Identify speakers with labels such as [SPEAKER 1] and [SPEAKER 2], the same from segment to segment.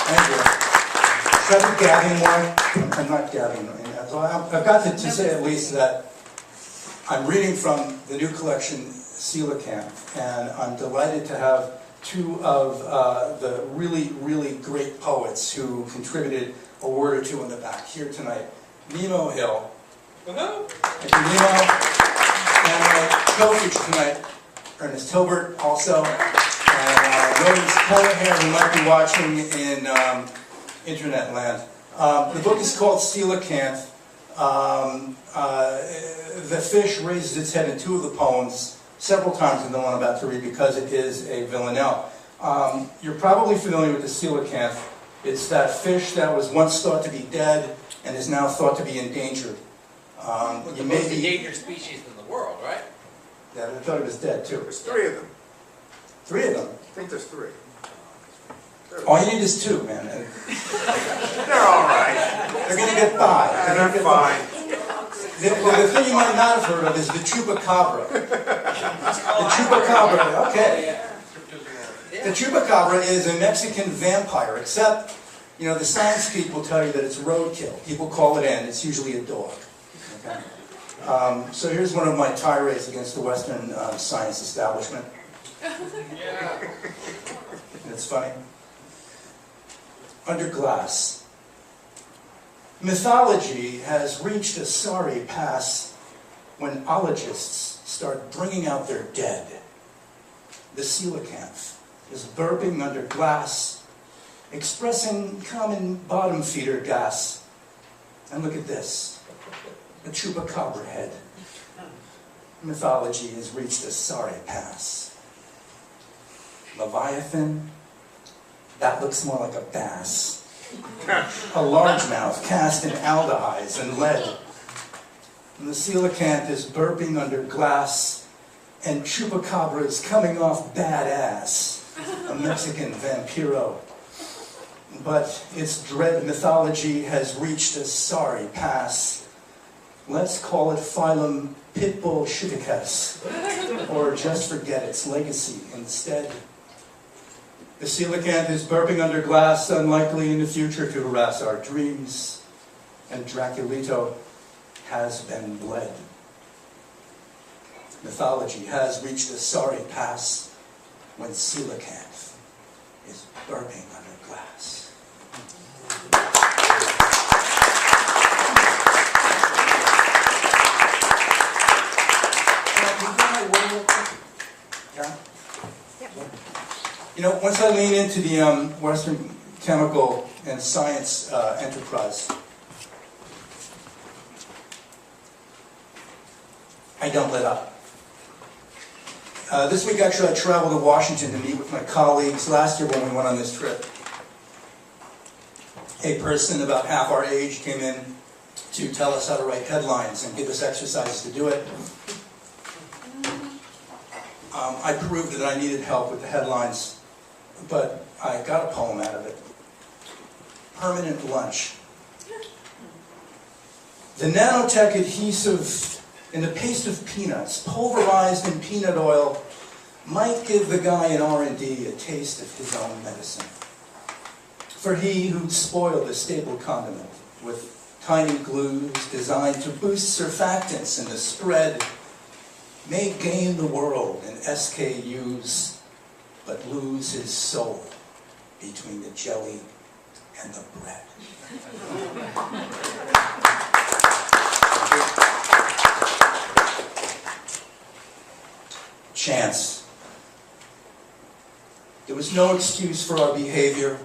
[SPEAKER 1] Thank you. Should I be gabbing more? I'm not gabbing. So I've got to say at least that I'm reading from the new collection, Coelacanth, and I'm delighted to have two of the really, really great poets who contributed a word or two in the back here tonight. Nemo Hill. Thank you, Nemo. And my co-feature tonight, Ernest Hilbert, also. And Rose Kelleher, who might be watching in internet land. The book is called Coelacanth. The fish raises its head in two of the poems, several times in the one I'm about to read, because it is a villanelle. You're probably familiar with the coelacanth. It's that fish that was once thought to be dead and is now thought to be endangered.
[SPEAKER 2] The most endangered species in the world, right?
[SPEAKER 1] Yeah, I thought it was dead too.
[SPEAKER 3] There's three of them.
[SPEAKER 1] Three of them?
[SPEAKER 3] I think there's three.
[SPEAKER 1] All you need is two, man.
[SPEAKER 3] They're all right.
[SPEAKER 1] They're going to get by.
[SPEAKER 3] They're fine.
[SPEAKER 1] The thing you might not have heard of is the chupacabra. The chupacabra, okay. The chupacabra is a Mexican vampire, except, you know, the science people tell you that it's roadkill. People call it in. It's usually a dog. Okay? So here's one of my tirades against the Western science establishment.
[SPEAKER 2] Yeah.
[SPEAKER 1] It's funny. Under glass. Mythology has reached a sorry pass when ologists start bringing out their dead. The coelacanth is burping under glass, expressing common bottom feeder gas. And look at this, a chupacabra head. Mythology has reached a sorry pass. Leviathan, that looks more like a bass. A largemouth cast in aldehydes and lead. And the coelacanth is burping under glass, and chupacabra is coming off badass, a Mexican vampiro. But its dread mythology has reached a sorry pass. Let's call it phylum Pitbull Shiticus, or just forget its legacy instead. The coelacanth is burping under glass, unlikely in the future to harass our dreams, and Draculito has been bled. Mythology has reached a sorry pass when coelacanth is burping under glass. You know, once I lean into the Western chemical and science enterprise, I don't let up. This week, actually, I traveled to Washington to meet with my colleagues. Last year, when we went on this trip, a person about half our age came in to tell us how to write headlines and give us exercises to do it. I proved that I needed help with the headlines, but I got a poem out of it. Permanent lunch. The nanotech adhesive in the paste of peanuts, pulverized in peanut oil, might give the guy in R&D a taste of his own medicine. For he who spoiled the stable condiment with tiny glues designed to boost surfactants in the spread may gain the world in SKUs, but lose his soul between the jelly and the bread. Chance. There was no excuse for our behavior.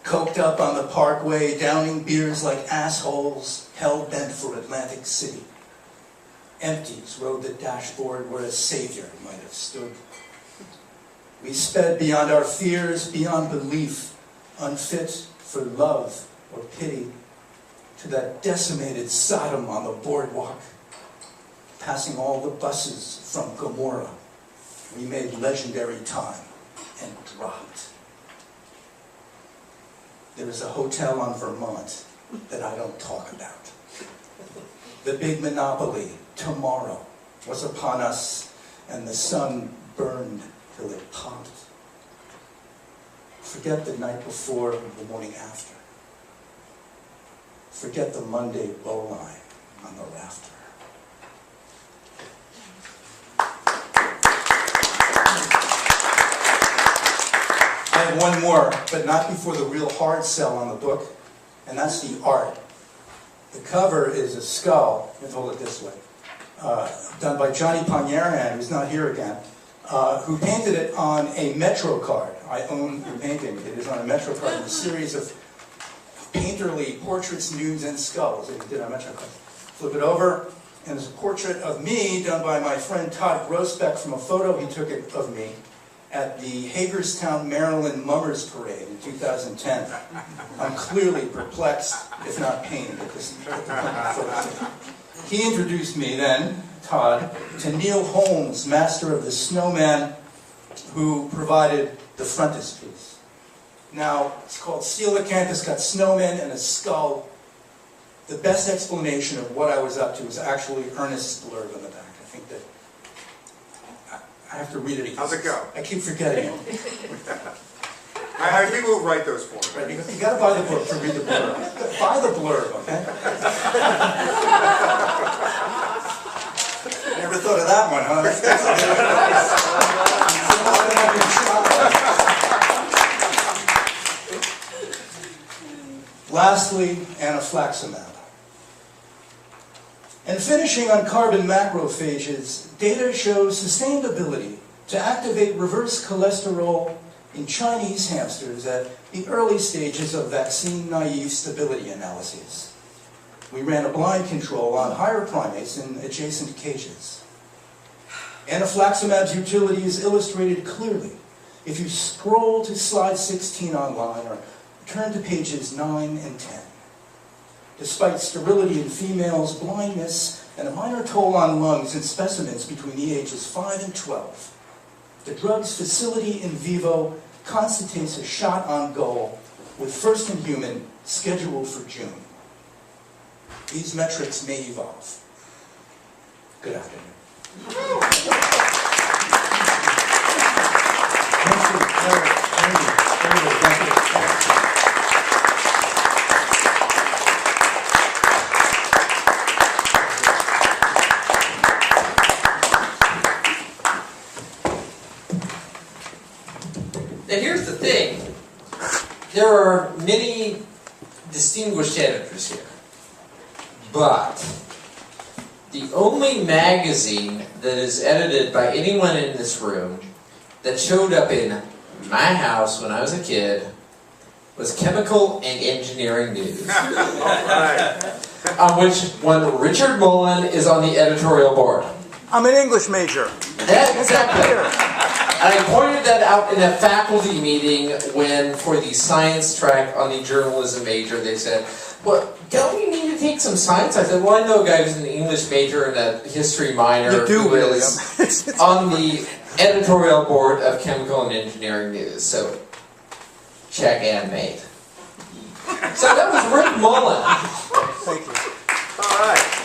[SPEAKER 1] Coked up on the parkway, downing beers like assholes, hell-bent for Atlantic City. Empties rode the dashboard where a savior might have stood. We sped beyond our fears, beyond belief, unfit for love or pity, to that decimated Sodom on the boardwalk. Passing all the buses from Gomorrah, we made legendary time and dropped. There is a hotel on Vermont that I don't talk about. The big monopoly, tomorrow, was upon us, and the sun burned till it popped. Forget the night before and the morning after. Forget the Monday bowline on the rafter. I have one more, but not before the real hard sell on the book, and that's the art. The cover is a skull, let me hold it this way, done by Johnny Pagnaran, who's not here again, who painted it on a Metro card. I own the painting. It is on a Metro card in a series of painterly portraits, nudes, and skulls that he did on Metro card. Flip it over, and there's a portrait of me done by my friend Todd Grossbeck from a photo he took of me at the Hagerstown, Maryland Mummers Parade in 2010. I'm clearly perplexed, if not pained, at this photo. He introduced me then, Todd, to Neil Holmes, master of the snowman, who provided the frontispiece. Now, it's called Coelacanth. It's got snowmen and a skull. The best explanation of what I was up to is actually Ernest's blurb in the back. I think that I have to read it again.
[SPEAKER 3] How's it go?
[SPEAKER 1] I keep forgetting it.
[SPEAKER 3] I have people who write those for me.
[SPEAKER 1] Right, you got to buy the book to read the blurb. Buy the blurb, okay? Never thought of that one, huh? Lastly, anaflaximab. And finishing on carbon macrophages, data shows sustained ability to activate reverse cholesterol in Chinese hamsters at the early stages of vaccine-naive stability analyses. We ran a blind control on higher primates in adjacent cages. Anaflaximab's utility is illustrated clearly if you scroll to slide 16 online or turn to pages 9 and 10. Despite sterility in females, blindness, and a minor toll on lungs in specimens between the ages 5 and 12, the drug's facility in vivo constitutes a shot on goal with first in human scheduled for June. These metrics may evolve. Good afternoon.
[SPEAKER 2] Now here's the thing. There are many distinguished editors here. But the only magazine that is edited by anyone in this room that showed up in my house when I was a kid was Chemical and Engineering News. On which one Richard Mullin is on the editorial board.
[SPEAKER 1] I'm an English major.
[SPEAKER 2] Yeah, exactly. And I pointed that out in a faculty meeting when, for the science track on the journalism major, they said, well, don't we need to take some science? I said, well, I know a guy who's an English major and a history minor who is on the editorial board of Chemical and Engineering News. So, check and mate. So that was Rick Mullin.
[SPEAKER 1] Thank you.
[SPEAKER 3] All right.